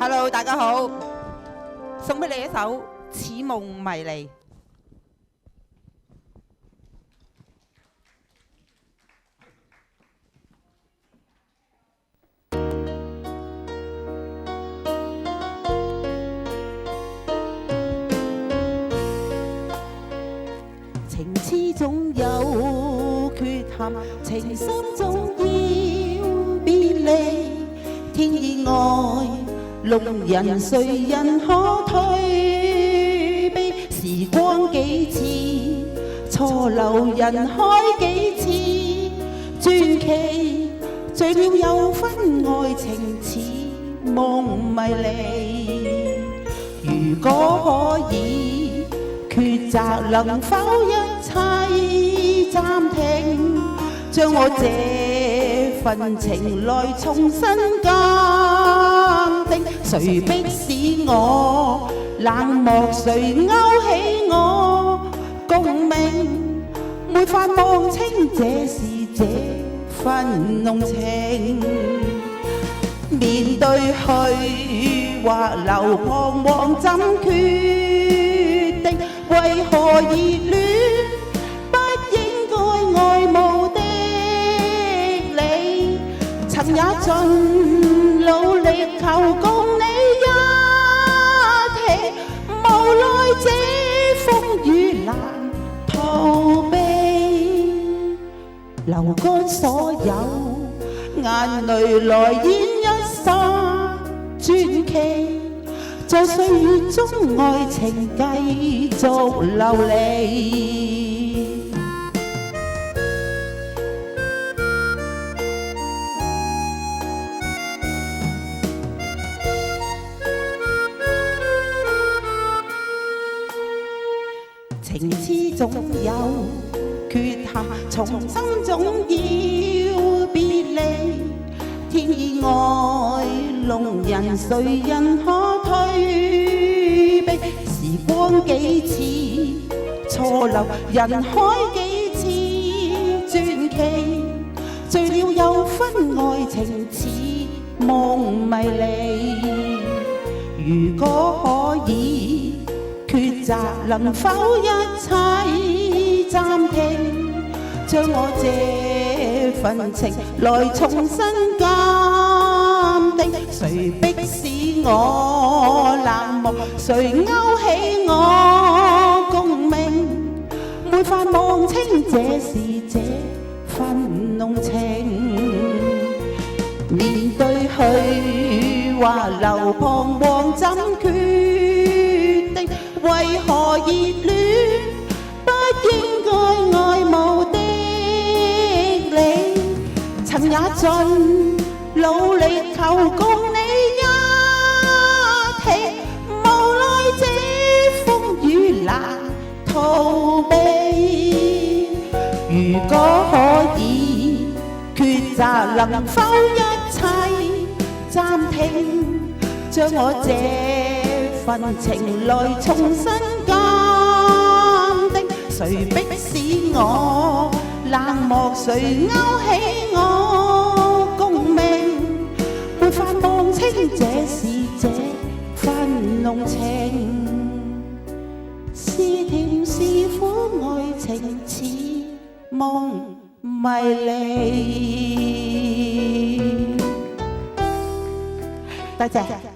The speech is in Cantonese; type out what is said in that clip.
Hello， 大家好，送俾你一首《似夢迷離》。情痴總有缺陷，情深總要別離。天意愛弄人，誰人可退避？時光幾次，錯留人海幾次，傳奇醉了又分愛情似夢迷離。如果可以抉擇，能否一切暫停，將我這份情來重新鑑定？誰迫使我冷漠，誰勾起我共鳴？沒法望清這是這份濃情。面對去或留，彷徨怎決定？為何熱戀不應該愛慕的你？曾也盡努力求共你一起，無奈這風雨難逃避，流乾所有眼淚來演一剎傳奇。在歲月中，愛情繼續流離。情痴總有缺陷，重生總要別離。天意愛弄人，誰人可退避？時光幾次，錯留人海幾次，傳奇醉了又分愛情似夢迷離。如果可以抉擇，能否一切暫停，將我這份情來重新鑑定？誰迫使我冷漠，誰勾起我共鳴？沒法望清這是這份濃情。面對去或留，彷徨怎決定？為何熱戀不應該愛慕的你？曾也盡努力求共你一起，無奈這風雨難逃避。如果可以抉擇，能否一切暫停，將我這份情來重新鑑定？誰迫使我冷漠，誰勾起我共鳴？沒法望清這是這份濃情。是甜是苦，愛情似夢迷離。多謝。